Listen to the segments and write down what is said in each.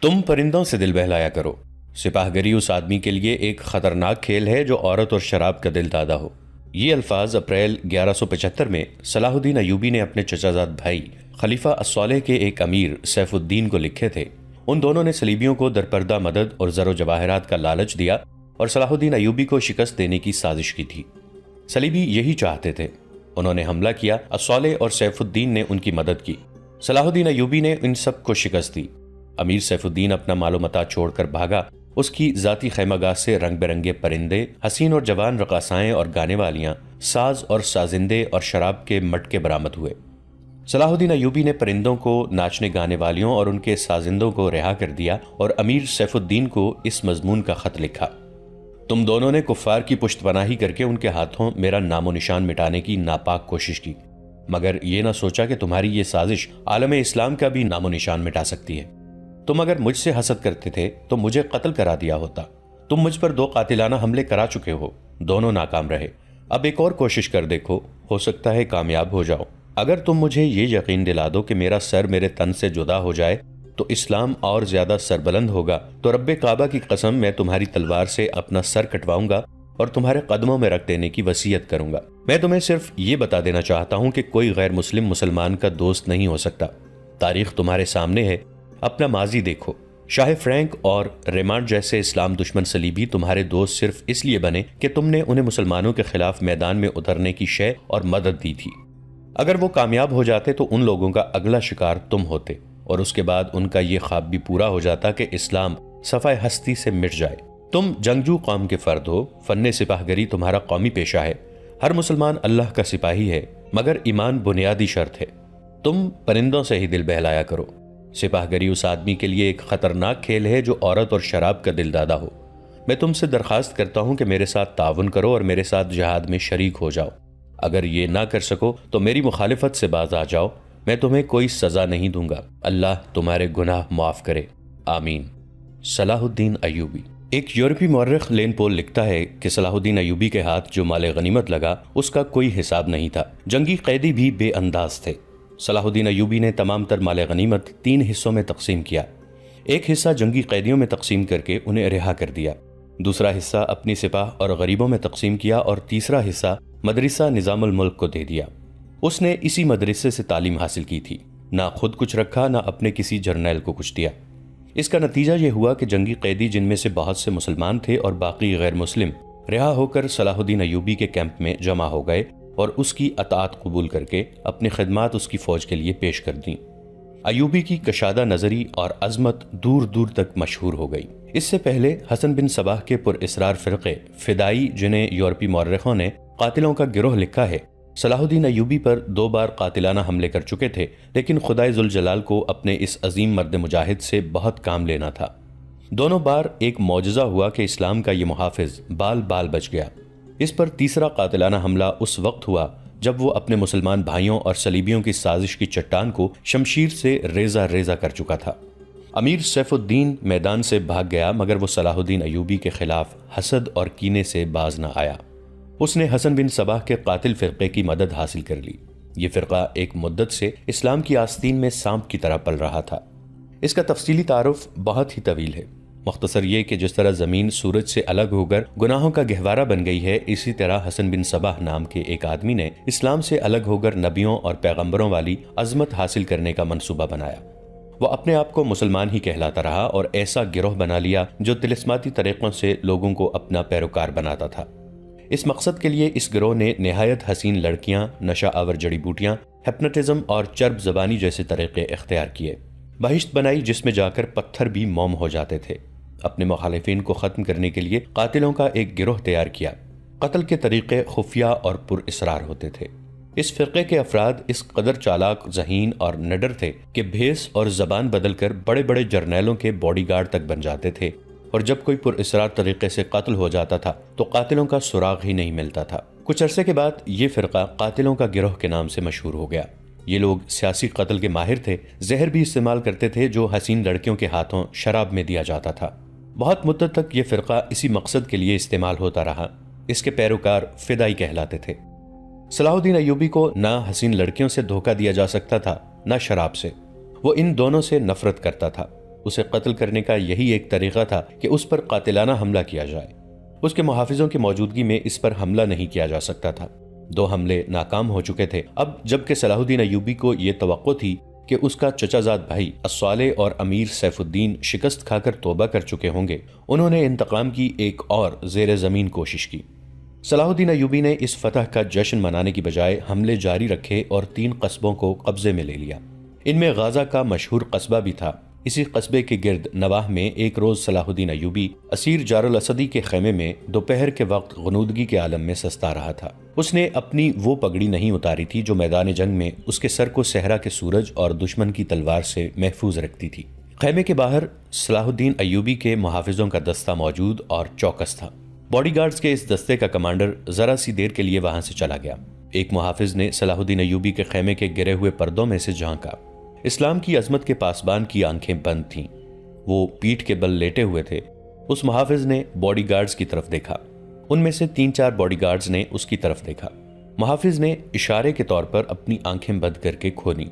تم پرندوں سے دل بہلایا کرو۔ سپاہ گری اس آدمی کے لیے ایک خطرناک کھیل ہے جو عورت اور شراب کا دل دادا ہو۔ یہ الفاظ اپریل 1175 میں صلاح الدین ایوبی نے اپنے چچا زاد بھائی خلیفہ الصالح کے ایک امیر سیف الدین کو لکھے تھے۔ ان دونوں نے صلیبیوں کو درپردہ مدد اور زر و جواہرات کا لالچ دیا اور صلاح الدین ایوبی کو شکست دینے کی سازش کی تھی۔ صلیبی یہی چاہتے تھے۔ انہوں نے حملہ کیا، الصالح اور سیف الدین نے ان کی مدد کی۔ صلاح الدین ایوبی نے ان سب کو شکست دی۔ امیر سیف الدین اپنا مال و متاع چھوڑ کر بھاگا۔ اس کی ذاتی خیمہ گاہ سے رنگ برنگے پرندے، حسین اور جوان رقاصائیں اور گانے والیاں، ساز اور سازندے اور شراب کے مٹکے برآمد ہوئے۔ صلاح الدین ایوبی نے پرندوں کو، ناچنے گانے والیوں اور ان کے سازندوں کو رہا کر دیا اور امیر سیف الدین کو اس مضمون کا خط لکھا: تم دونوں نے کفار کی پشت پناہی کر کے ان کے ہاتھوں میرا نام و نشان مٹانے کی ناپاک کوشش کی، مگر یہ نہ سوچا کہ تمہاری یہ سازش عالم اسلام کا بھی نام و نشان مٹا سکتی ہے۔ تم اگر مجھ سے حسد کرتے تھے تو مجھے قتل کرا دیا ہوتا۔ تم مجھ پر 2 قاتلانہ حملے کرا چکے ہو، دونوں ناکام رہے۔ اب ایک اور کوشش کر دیکھو، ہو سکتا ہے کامیاب ہو جاؤ۔ اگر تم مجھے یہ یقین دلا دو کہ میرا سر میرے تن سے جدا ہو جائے تو اسلام اور زیادہ سربلند ہوگا، تو رب کعبہ کی قسم میں تمہاری تلوار سے اپنا سر کٹواؤں گا اور تمہارے قدموں میں رکھ دینے کی وصیت کروں گا۔ میں تمہیں صرف یہ بتا دینا چاہتا ہوں کہ کوئی غیر مسلم مسلمان کا دوست نہیں ہو سکتا۔ تاریخ تمہارے سامنے ہے، اپنا ماضی دیکھو۔ شاہ فرینک اور ریمانڈ جیسے اسلام دشمن صلیبی تمہارے دوست صرف اس لیے بنے کہ تم نے انہیں مسلمانوں کے خلاف میدان میں اترنے کی شے اور مدد دی تھی۔ اگر وہ کامیاب ہو جاتے تو ان لوگوں کا اگلا شکار تم ہوتے، اور اس کے بعد ان کا یہ خواب بھی پورا ہو جاتا کہ اسلام صفحہ ہستی سے مٹ جائے۔ تم جنگجو قوم کے فرد ہو، فن سپاہ گری تمہارا قومی پیشہ ہے۔ ہر مسلمان اللہ کا سپاہی ہے، مگر ایمان بنیادی شرط ہے۔ تم پرندوں سے ہی دل بہلایا کرو۔ سپاہ گری اس آدمی کے لیے ایک خطرناک کھیل ہے جو عورت اور شراب کا دل دادا ہو۔ میں تم سے درخواست کرتا ہوں کہ میرے ساتھ تعاون کرو اور میرے ساتھ جہاد میں شریک ہو جاؤ۔ اگر یہ نہ کر سکو تو میری مخالفت سے باز آ جاؤ، میں تمہیں کوئی سزا نہیں دوں گا۔ اللہ تمہارے گناہ معاف کرے، آمین۔ صلاح الدین ایوبی۔ ایک یورپی مورخ لین پول لکھتا ہے کہ صلاح الدین ایوبی کے ہاتھ جو مال غنیمت لگا اس کا کوئی حساب نہیں تھا۔ جنگی قیدی بھی بے انداز تھے۔ صلاح الدین ایوبی نے تمام تر مال غنیمت 3 حصوں میں تقسیم کیا۔ ایک حصہ جنگی قیدیوں میں تقسیم کر کے انہیں رہا کر دیا، دوسرا حصہ اپنی سپاہ اور غریبوں میں تقسیم کیا اور تیسرا حصہ مدرسہ نظام الملک کو دے دیا۔ اس نے اسی مدرسے سے تعلیم حاصل کی تھی، نہ خود کچھ رکھا نہ اپنے کسی جرنیل کو کچھ دیا۔ اس کا نتیجہ یہ ہوا کہ جنگی قیدی جن میں سے بہت سے مسلمان تھے اور باقی غیر مسلم رہا ہو کر صلاح الدین ایوبی کے کیمپ میں جمع ہو گئے اور اس کی اطاعت قبول کر کے اپنی خدمات اس کی فوج کے لیے پیش کر دیں۔ ایوبی کی کشادہ نظری اور عظمت دور دور تک مشہور ہو گئی۔ اس سے پہلے حسن بن صباح کے پر اسرار فرقے فدائی، جنہیں یورپی مورخوں نے قاتلوں کا گروہ لکھا ہے، صلاح الدین ایوبی پر 2 بار قاتلانہ حملے کر چکے تھے، لیکن خدائے ذوالجلال کو اپنے اس عظیم مرد مجاہد سے بہت کام لینا تھا۔ دونوں بار ایک معجزہ ہوا کہ اسلام کا یہ محافظ بال بال بچ گیا۔ اس پر تیسرا قاتلانہ حملہ اس وقت ہوا جب وہ اپنے مسلمان بھائیوں اور صلیبیوں کی سازش کی چٹان کو شمشیر سے ریزہ ریزہ کر چکا تھا۔ امیر سیف الدین میدان سے بھاگ گیا، مگر وہ صلاح الدین ایوبی کے خلاف حسد اور کینے سے باز نہ آیا۔ اس نے حسن بن صباح کے قاتل فرقے کی مدد حاصل کر لی۔ یہ فرقہ ایک مدت سے اسلام کی آستین میں سانپ کی طرح پل رہا تھا۔ اس کا تفصیلی تعارف بہت ہی طویل ہے۔ مختصر یہ کہ جس طرح زمین سورج سے الگ ہو کر گناہوں کا گہوارہ بن گئی ہے، اسی طرح حسن بن صباح نام کے ایک آدمی نے اسلام سے الگ ہو کر نبیوں اور پیغمبروں والی عظمت حاصل کرنے کا منصوبہ بنایا۔ وہ اپنے آپ کو مسلمان ہی کہلاتا رہا اور ایسا گروہ بنا لیا جو طلسماتی طریقوں سے لوگوں کو اپنا پیروکار بناتا تھا۔ اس مقصد کے لیے اس گروہ نے نہایت حسین لڑکیاں، نشہ آور جڑی بوٹیاں، ہپنوٹزم اور چرب زبانی جیسے طریقے اختیار کیے۔ بہشت بنائی جس میں جا کر پتھر بھی موم ہو جاتے تھے۔ اپنے مخالفین کو ختم کرنے کے لیے قاتلوں کا ایک گروہ تیار کیا۔ قتل کے طریقے خفیہ اور پر اسرار ہوتے تھے۔ اس فرقے کے افراد اس قدر چالاک، ذہین اور نڈر تھے کہ بھیس اور زبان بدل کر بڑے بڑے جرنیلوں کے باڈی گارڈ تک بن جاتے تھے، اور جب کوئی پر اسرار طریقے سے قتل ہو جاتا تھا تو قاتلوں کا سراغ ہی نہیں ملتا تھا۔ کچھ عرصے کے بعد یہ فرقہ قاتلوں کا گروہ کے نام سے مشہور ہو گیا۔ یہ لوگ سیاسی قتل کے ماہر تھے، زہر بھی استعمال کرتے تھے جو حسین لڑکیوں کے ہاتھوں شراب میں دیا جاتا تھا۔ بہت مدت تک یہ فرقہ اسی مقصد کے لیے استعمال ہوتا رہا۔ اس کے پیروکار فدائی کہلاتے تھے۔ صلاح الدین ایوبی کو نہ حسین لڑکیوں سے دھوکہ دیا جا سکتا تھا، نہ شراب سے۔ وہ ان دونوں سے نفرت کرتا تھا۔ اسے قتل کرنے کا یہی ایک طریقہ تھا کہ اس پر قاتلانہ حملہ کیا جائے۔ اس کے محافظوں کی موجودگی میں اس پر حملہ نہیں کیا جا سکتا تھا۔ 2 حملے ناکام ہو چکے تھے۔ اب جبکہ صلاح الدین ایوبی کو یہ توقع تھی کہ اس کا چچا زاد بھائی الصالح اور امیر سیف الدین شکست کھا کر توبہ کر چکے ہوں گے، انہوں نے انتقام کی ایک اور زیر زمین کوشش کی۔ صلاح الدین ایوبی نے اس فتح کا جشن منانے کی بجائے حملے جاری رکھے اور 3 قصبوں کو قبضے میں لے لیا۔ ان میں غازہ کا مشہور قصبہ بھی تھا۔ اسی قصبے کے گرد نواح میں ایک روز صلاح الدین ایوبی اسیر جار الاسدی کے خیمے میں دوپہر کے وقت غنودگی کے عالم میں سستا رہا تھا۔ اس نے اپنی وہ پگڑی نہیں اتاری تھی جو میدان جنگ میں اس کے سر کو صحرا کے سورج اور دشمن کی تلوار سے محفوظ رکھتی تھی۔ خیمے کے باہر صلاح الدین ایوبی کے محافظوں کا دستہ موجود اور چوکس تھا۔ باڈی گارڈز کے اس دستے کا کمانڈر ذرا سی دیر کے لیے وہاں سے چلا گیا۔ ایک محافظ نے صلاح الدین ایوبی کے خیمے کے گرے ہوئے پردوں میں سے جھانکا۔ اسلام کی عظمت کے پاسبان کی آنکھیں بند تھیں۔ وہ پیٹھ کے بل لیٹے ہوئے تھے۔ اس محافظ نے باڈی گارڈز کی طرف دیکھا۔ ان میں سے 3-4 باڈی گارڈز نے اس کی طرف دیکھا۔ محافظ نے اشارے کے طور پر اپنی آنکھیں بند کر کے کھولی۔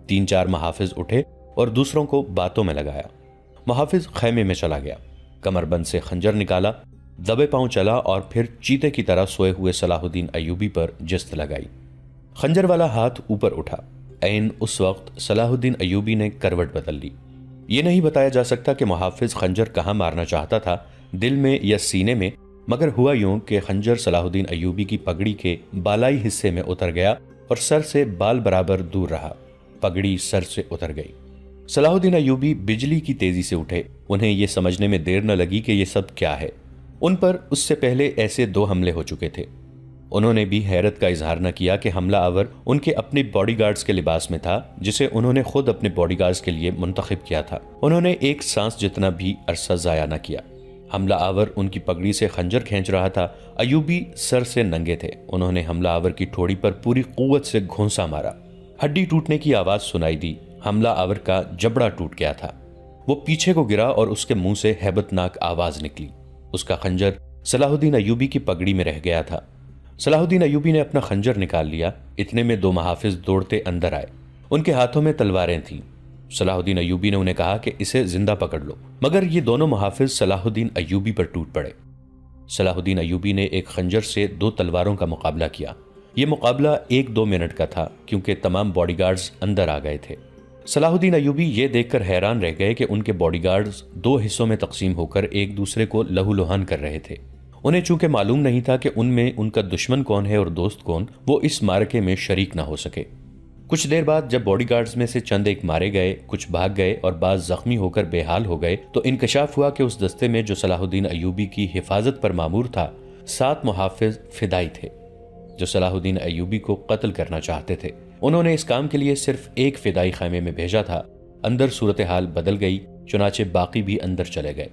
3-4 محافظ اٹھے اور دوسروں کو باتوں میں لگایا۔ محافظ خیمے میں چلا گیا، کمر بند سے خنجر نکالا، دبے پاؤں چلا اور پھر چیتے کی طرح سوئے ہوئے صلاح الدین ایوبی پر جست لگائی۔ خنجر والا ہاتھ اوپر اٹھا۔ عین اس وقت صلاح الدین ایوبی نے کروٹ بدل لی۔ یہ نہیں بتایا جا سکتا کہ محافظ خنجر کہاں مارنا چاہتا تھا، دل میں یا سینے میں، مگر ہوا یوں کہ خنجر صلاح الدین ایوبی کی پگڑی کے بالائی حصے میں اتر گیا اور سر سے بال برابر دور رہا۔ پگڑی سر سے اتر گئی۔ صلاح الدین ایوبی بجلی کی تیزی سے اٹھے۔ انہیں یہ سمجھنے میں دیر نہ لگی کہ یہ سب کیا ہے۔ ان پر اس سے پہلے ایسے 2 حملے ہو چکے تھے۔ انہوں نے بھی حیرت کا اظہار نہ کیا کہ حملہ آور ان کے اپنے باڈی گارڈز کے لباس میں تھا، جسے انہوں نے خود اپنے باڈی گارڈز کے لیے منتخب کیا تھا۔ انہوں نے ایک سانس جتنا بھی عرصہ ضائع نہ کیا۔ حملہ آور ان کی پگڑی سے خنجر کھینچ رہا تھا۔ ایوبی سر سے ننگے تھے۔ انہوں نے حملہ آور کی ٹھوڑی پر پوری قوت سے گھونسا مارا۔ ہڈی ٹوٹنے کی آواز سنائی دی۔ حملہ آور کا جبڑا ٹوٹ گیا تھا۔ وہ پیچھے کو گرا اور اس کے منہ سے ہیبت ناک آواز نکلی۔ اس کا خنجر صلاح الدین ایوبی کی پگڑی میں رہ گیا تھا۔ صلاح الدین ایوبی نے اپنا خنجر نکال لیا۔ اتنے میں 2 محافظ دوڑتے اندر آئے۔ ان کے ہاتھوں میں تلواریں تھیں۔ صلاح الدین ایوبی نے انہیں کہا کہ اسے زندہ پکڑ لو، مگر یہ دونوں محافظ صلاح الدین ایوبی پر ٹوٹ پڑے۔ صلاح الدین ایوبی نے ایک خنجر سے 2 تلواروں کا مقابلہ کیا۔ یہ مقابلہ 1-2 منٹ کا تھا کیونکہ تمام باڈی گارڈز اندر آ گئے تھے۔ صلاح الدین ایوبی یہ دیکھ کر حیران رہ گئے کہ ان کے باڈی گارڈز 2 حصوں میں تقسیم ہو کر ایک دوسرے کو لہو لہان کر رہے تھے۔ انہیں چونکہ معلوم نہیں تھا کہ ان میں ان کا دشمن کون ہے اور دوست کون، وہ اس معرکے میں شریک نہ ہو سکے۔ کچھ دیر بعد جب باڈی گارڈز میں سے چند ایک مارے گئے، کچھ بھاگ گئے اور بعض زخمی ہو کر بے حال ہو گئے، تو انکشاف ہوا کہ اس دستے میں جو صلاح الدین ایوبی کی حفاظت پر مامور تھا، 7 محافظ فدائی تھے جو صلاح الدین ایوبی کو قتل کرنا چاہتے تھے۔ انہوں نے اس کام کے لیے صرف ایک فدائی خیمے میں بھیجا تھا۔ اندر صورتحال بدل گئی، چنانچہ باقی بھی اندر چلے گئے۔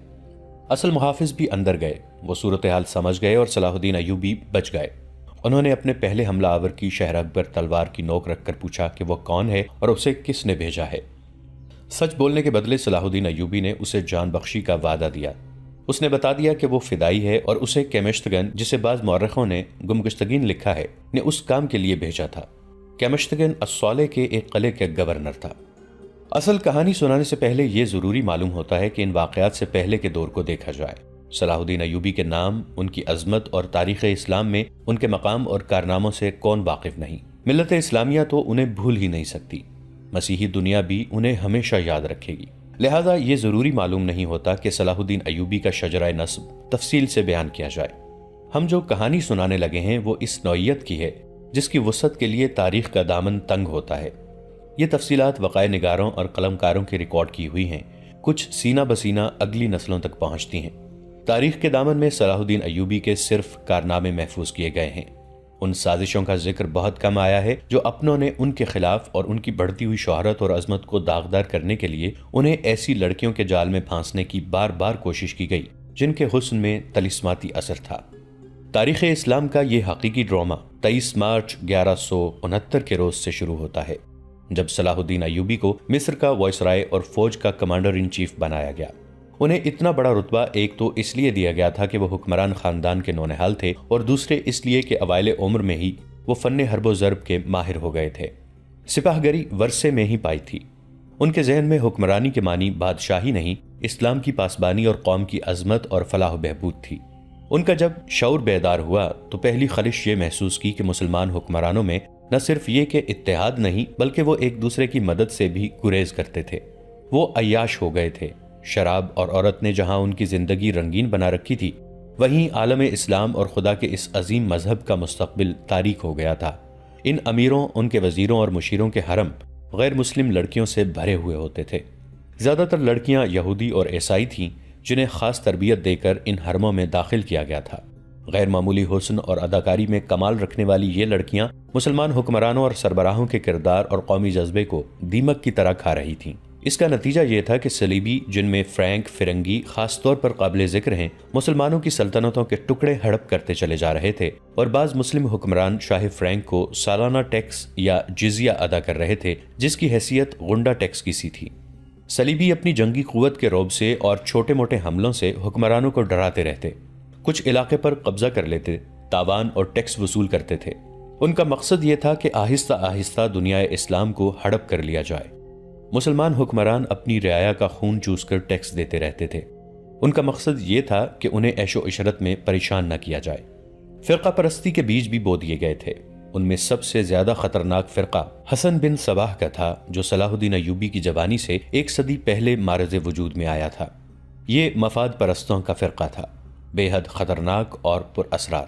اصل محافظ بھی اندر گئے۔ وہ صورتحال سمجھ گئے اور صلاح الدین ایوبی بچ گئے۔ انہوں نے اپنے پہلے حملہ آور کی شہرگ پر تلوار کی نوک رکھ کر پوچھا کہ وہ کون ہے اور اسے کس نے بھیجا ہے۔ سچ بولنے کے بدلے صلاح الدین ایوبی نے اسے جان بخشی کا وعدہ دیا۔ اس نے بتا دیا کہ وہ فدائی ہے اور اسے کیمشتگن، جسے بعض مورخوں نے گمگشتگین لکھا ہے، نے اس کام کے لیے بھیجا تھا۔ کیمشتگن الصالح کے ایک قلعے کا گورنر تھا۔ اصل کہانی سنانے سے پہلے یہ ضروری معلوم ہوتا ہے کہ ان واقعات سے پہلے کے دور کو دیکھا جائے۔ صلاح الدین ایوبی کے نام، ان کی عظمت اور تاریخ اسلام میں ان کے مقام اور کارناموں سے کون واقف نہیں؟ ملت اسلامیہ تو انہیں بھول ہی نہیں سکتی، مسیحی دنیا بھی انہیں ہمیشہ یاد رکھے گی۔ لہذا یہ ضروری معلوم نہیں ہوتا کہ صلاح الدین ایوبی کا شجرہ نسب تفصیل سے بیان کیا جائے۔ ہم جو کہانی سنانے لگے ہیں وہ اس نوعیت کی ہے جس کی وسعت کے لیے تاریخ کا دامن تنگ ہوتا ہے۔ یہ تفصیلات وقائع نگاروں اور قلمکاروں کی ریکارڈ کی ہوئی ہیں، کچھ سینہ بسینہ اگلی نسلوں تک پہنچتی ہیں۔ تاریخ کے دامن میں صلاح الدین ایوبی کے صرف کارنامے محفوظ کیے گئے ہیں۔ ان سازشوں کا ذکر بہت کم آیا ہے جو اپنوں نے ان کے خلاف اور ان کی بڑھتی ہوئی شہرت اور عظمت کو داغدار کرنے کے لیے انہیں ایسی لڑکیوں کے جال میں پھانسنے کی بار بار کوشش کی گئی جن کے حسن میں طلسماتی اثر تھا۔ تاریخ اسلام کا یہ حقیقی ڈرامہ 23 مارچ 1169 کے روز سے شروع ہوتا ہے جب صلاح الدین ایوبی کو مصر کا وائسرائے اور فوج کا کمانڈر ان چیف بنایا گیا۔ انہیں اتنا بڑا رتبہ ایک تو اس لیے دیا گیا تھا کہ وہ حکمران خاندان کے نونہال تھے، اور دوسرے اس لیے کہ اوائل عمر میں ہی وہ فن حرب و ضرب کے ماہر ہو گئے تھے۔ سپاہ گری ورثے میں ہی پائی تھی۔ ان کے ذہن میں حکمرانی کے معنی بادشاہی نہیں، اسلام کی پاسبانی اور قوم کی عظمت اور فلاح و بہبود تھی۔ ان کا جب شعور بیدار ہوا تو پہلی خلش یہ محسوس کی کہ مسلمان حکمرانوں میں نہ صرف یہ کہ اتحاد نہیں بلکہ وہ ایک دوسرے کی مدد سے بھی گریز کرتے تھے۔ وہ عیاش ہو گئے تھے۔ شراب اور عورت نے جہاں ان کی زندگی رنگین بنا رکھی تھی، وہیں عالم اسلام اور خدا کے اس عظیم مذہب کا مستقبل تاریک ہو گیا تھا۔ ان امیروں، ان کے وزیروں اور مشیروں کے حرم غیر مسلم لڑکیوں سے بھرے ہوئے ہوتے تھے۔ زیادہ تر لڑکیاں یہودی اور عیسائی تھیں جنہیں خاص تربیت دے کر ان حرموں میں داخل کیا گیا تھا۔ غیر معمولی حسن اور اداکاری میں کمال رکھنے والی یہ لڑکیاں مسلمان حکمرانوں اور سربراہوں کے کردار اور قومی جذبے کو دیمک کی طرح کھا رہی تھیں۔ اس کا نتیجہ یہ تھا کہ صلیبی، جن میں فرینک، فرنگی خاص طور پر قابل ذکر ہیں، مسلمانوں کی سلطنتوں کے ٹکڑے ہڑپ کرتے چلے جا رہے تھے، اور بعض مسلم حکمران شاہ فرینک کو سالانہ ٹیکس یا جزیہ ادا کر رہے تھے، جس کی حیثیت غنڈہ ٹیکس کی سی تھی۔ صلیبی اپنی جنگی قوت کے رعب سے اور چھوٹے موٹے حملوں سے حکمرانوں کو ڈراتے رہتے، کچھ علاقے پر قبضہ کر لیتے، تاوان اور ٹیکس وصول کرتے تھے۔ ان کا مقصد یہ تھا کہ آہستہ آہستہ دنیا اسلام کو ہڑپ کر لیا جائے۔ مسلمان حکمران اپنی رعایا کا خون چوس کر ٹیکس دیتے رہتے تھے۔ ان کا مقصد یہ تھا کہ انہیں عیش و عشرت میں پریشان نہ کیا جائے۔ فرقہ پرستی کے بیج بھی بو دیے گئے تھے۔ ان میں سب سے زیادہ خطرناک فرقہ حسن بن صباح کا تھا، جو صلاح الدین ایوبی کی جوانی سے ایک صدی پہلے معرض وجود میں آیا تھا۔ یہ مفاد پرستوں کا فرقہ تھا، بے حد خطرناک اور پر اسرار۔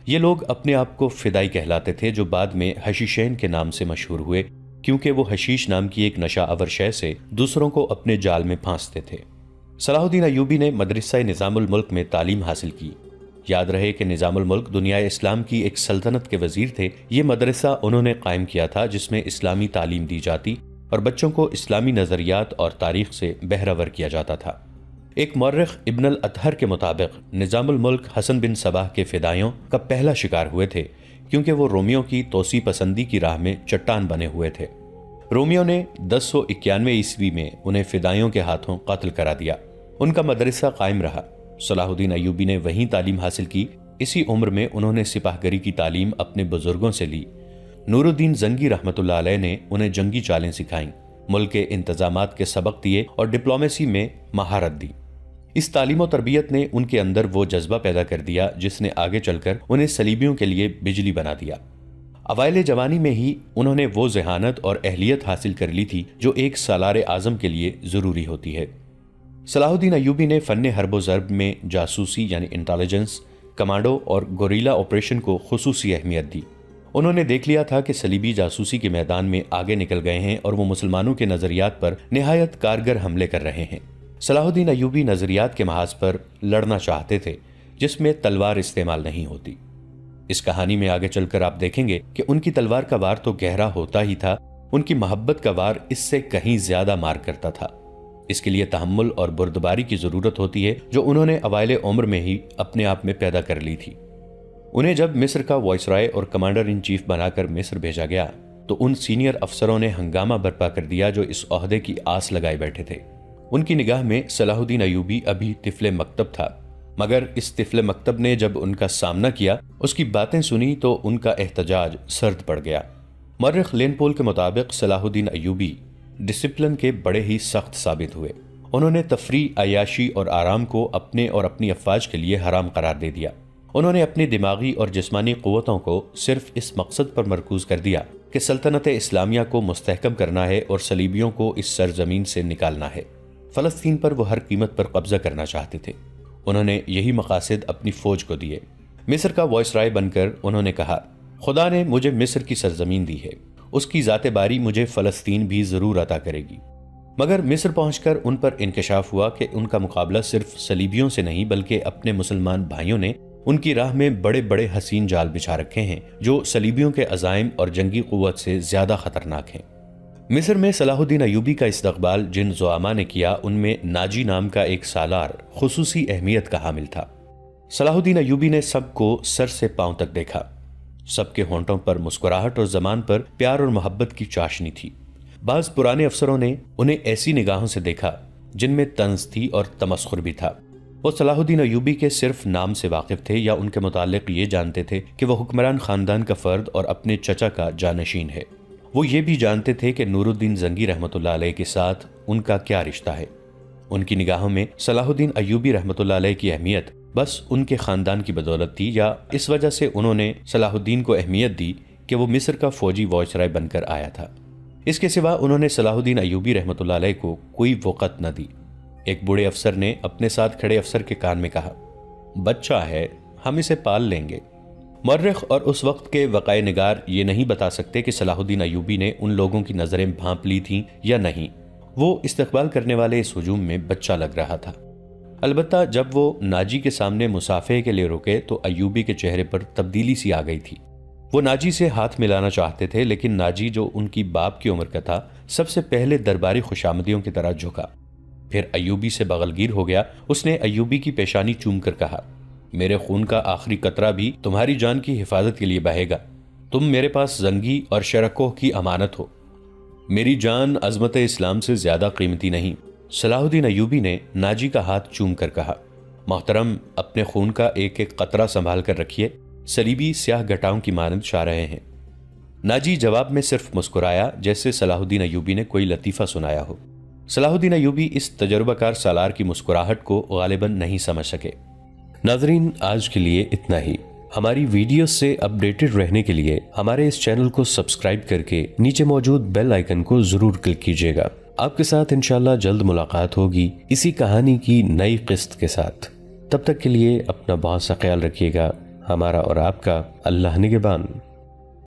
یہ لوگ اپنے آپ کو فدائی کہلاتے تھے، جو بعد میں حشیشین کے نام سے مشہور ہوئے، کیونکہ وہ حشیش نام کی ایک نشہ آور شے سے دوسروں کو اپنے جال میں پھانستے تھے۔ صلاح الدین ایوبی نے مدرسہ نظام الملک میں تعلیم حاصل کی۔ یاد رہے کہ نظام الملک دنیا اسلام کی ایک سلطنت کے وزیر تھے۔ یہ مدرسہ انہوں نے قائم کیا تھا جس میں اسلامی تعلیم دی جاتی اور بچوں کو اسلامی نظریات اور تاریخ سے بہرہ ور کیا جاتا تھا۔ ایک مورخ ابن الاطہر کے مطابق نظام الملک حسن بن صباح کے فدائیوں کا پہلا شکار ہوئے تھے، کیونکہ وہ رومیوں کی توسیع پسندی کی راہ میں چٹان بنے ہوئے تھے۔ رومیوں نے 1091 عیسوی میں انہیں فدائیوں کے ہاتھوں قتل کرا دیا۔ ان کا مدرسہ قائم رہا۔ صلاح الدین ایوبی نے وہیں تعلیم حاصل کی۔ اسی عمر میں انہوں نے سپاہ گری کی تعلیم اپنے بزرگوں سے لی۔ نور الدین زنگی رحمۃ اللہ علیہ نے انہیں جنگی چالیں سکھائیں، ملک کے انتظامات کے سبق دیے اور ڈپلومیسی میں مہارت دی۔ اس تعلیم و تربیت نے ان کے اندر وہ جذبہ پیدا کر دیا جس نے آگے چل کر انہیں صلیبیوں کے لیے بجلی بنا دیا۔ اوائل جوانی میں ہی انہوں نے وہ ذہانت اور اہلیت حاصل کر لی تھی جو ایک سالار اعظم کے لیے ضروری ہوتی ہے۔ صلاح الدین ایوبی نے فن حرب و ضرب میں جاسوسی یعنی انٹیلیجنس، کمانڈو اور گوریلا آپریشن کو خصوصی اہمیت دی۔ انہوں نے دیکھ لیا تھا کہ صلیبی جاسوسی کے میدان میں آگے نکل گئے ہیں اور وہ مسلمانوں کے نظریات پر نہایت کارگر حملے کر رہے ہیں۔ صلاح الدین ایوبی نظریات کے محاذ پر لڑنا چاہتے تھے جس میں تلوار استعمال نہیں ہوتی۔ اس کہانی میں آگے چل کر آپ دیکھیں گے کہ ان کی تلوار کا وار تو گہرا ہوتا ہی تھا، ان کی محبت کا وار اس سے کہیں زیادہ مار کرتا تھا۔ اس کے لیے تحمل اور بردباری کی ضرورت ہوتی ہے، جو انہوں نے اوائل عمر میں ہی اپنے آپ میں پیدا کر لی تھی۔ انہیں جب مصر کا وائسرائے اور کمانڈر ان چیف بنا کر مصر بھیجا گیا تو ان سینئر افسروں نے ہنگامہ برپا کر دیا جو اس عہدے کی آس لگائے بیٹھے تھے۔ ان کی نگاہ میں صلاح الدین ایوبی ابھی طفل مکتب تھا، مگر اس طفل مکتب نے جب ان کا سامنا کیا، اس کی باتیں سنی تو ان کا احتجاج سرد پڑ گیا۔ مورخ لین پول کے مطابق صلاح الدین ایوبی ڈسپلن کے بڑے ہی سخت ثابت ہوئے۔ انہوں نے تفریح، عیاشی اور آرام کو اپنے اور اپنی افواج کے لیے حرام قرار دے دیا۔ انہوں نے اپنی دماغی اور جسمانی قوتوں کو صرف اس مقصد پر مرکوز کر دیا کہ سلطنت اسلامیہ کو مستحکم کرنا ہے اور صلیبیوں کو اس سرزمین سے نکالنا ہے۔ فلسطین پر وہ ہر قیمت پر قبضہ کرنا چاہتے تھے۔ انہوں نے یہی مقاصد اپنی فوج کو دیے۔ مصر کا وائسرائے بن کر انہوں نے کہا، خدا نے مجھے مصر کی سرزمین دی ہے، اس کی ذات باری مجھے فلسطین بھی ضرور عطا کرے گی۔ مگر مصر پہنچ کر ان پر انکشاف ہوا کہ ان کا مقابلہ صرف صلیبیوں سے نہیں بلکہ اپنے مسلمان بھائیوں نے ان کی راہ میں بڑے بڑے حسین جال بچھا رکھے ہیں جو صلیبیوں کے عزائم اور جنگی قوت سے زیادہ خطرناک ہیں۔ مصر میں صلاح الدین ایوبی کا استقبال جن زعماء نے کیا، ان میں ناجی نام کا ایک سالار خصوصی اہمیت کا حامل تھا۔ صلاح الدین ایوبی نے سب کو سر سے پاؤں تک دیکھا۔ سب کے ہونٹوں پر مسکراہٹ اور زبان پر پیار اور محبت کی چاشنی تھی۔ بعض پرانے افسروں نے انہیں ایسی نگاہوں سے دیکھا جن میں طنز تھی اور تمسخر بھی تھا۔ وہ صلاح الدین ایوبی کے صرف نام سے واقف تھے یا ان کے متعلق یہ جانتے تھے کہ وہ حکمران خاندان کا فرد اور اپنے چچا کا جانشین ہے۔ وہ یہ بھی جانتے تھے کہ نور الدین زنگی رحمۃ اللہ علیہ کے ساتھ ان کا کیا رشتہ ہے۔ ان کی نگاہوں میں صلاح الدین ایوبی رحمۃ اللہ علیہ کی اہمیت بس ان کے خاندان کی بدولت تھی، یا اس وجہ سے انہوں نے صلاح الدین کو اہمیت دی کہ وہ مصر کا فوجی وائسرائے بن کر آیا تھا۔ اس کے سوا انہوں نے صلاح الدین ایوبی رحمۃ اللہ علیہ کو کوئی وقت نہ دی۔ ایک بوڑھے افسر نے اپنے ساتھ کھڑے افسر کے کان میں کہا، بچہ ہے، ہم اسے پال لیں گے۔ مورخ اور اس وقت کے وقائع نگار یہ نہیں بتا سکتے کہ صلاح الدین ایوبی نے ان لوگوں کی نظریں بھانپ لی تھیں یا نہیں، وہ استقبال کرنے والے اس ہجوم میں بچہ لگ رہا تھا۔ البتہ جب وہ ناجی کے سامنے مصافحے کے لیے رکے تو ایوبی کے چہرے پر تبدیلی سی آ گئی تھی۔ وہ ناجی سے ہاتھ ملانا چاہتے تھے، لیکن ناجی جو ان کی باپ کی عمر کا تھا سب سے پہلے درباری خوشامدیوں کی طرح جھکا، پھر ایوبی سے بغلگیر ہو گیا۔ اس نے ایوبی کی پیشانی چوم کر کہا، میرے خون کا آخری قطرہ بھی تمہاری جان کی حفاظت کے لیے بہے گا۔ تم میرے پاس زنگی اور شرکوہ کی امانت ہو، میری جان عظمت اسلام سے زیادہ قیمتی نہیں۔ صلاح الدین ایوبی نے ناجی کا ہاتھ چوم کر کہا، محترم، اپنے خون کا ایک ایک قطرہ سنبھال کر رکھیے، صلیبی سیاہ گھٹاؤں کی مانند چھا رہے ہیں۔ ناجی جواب میں صرف مسکرایا، جیسے صلاح الدین ایوبی نے کوئی لطیفہ سنایا ہو۔ صلاح الدین ایوبی اس تجربہ کار سالار کی مسکراہٹ کو غالباً نہیں سمجھ سکے۔ ناظرین، آج کے لیے اتنا ہی۔ ہماری ویڈیوز سے اپڈیٹڈ رہنے کے لیے ہمارے اس چینل کو سبسکرائب کر کے نیچے موجود بیل آئیکن کو ضرور کلک کیجیے گا۔ آپ کے ساتھ انشاءاللہ جلد ملاقات ہوگی اسی کہانی کی نئی قسط کے ساتھ۔ تب تک کے لیے اپنا بہت سا خیال رکھیے گا۔ ہمارا اور آپ کا اللہ نگہبان۔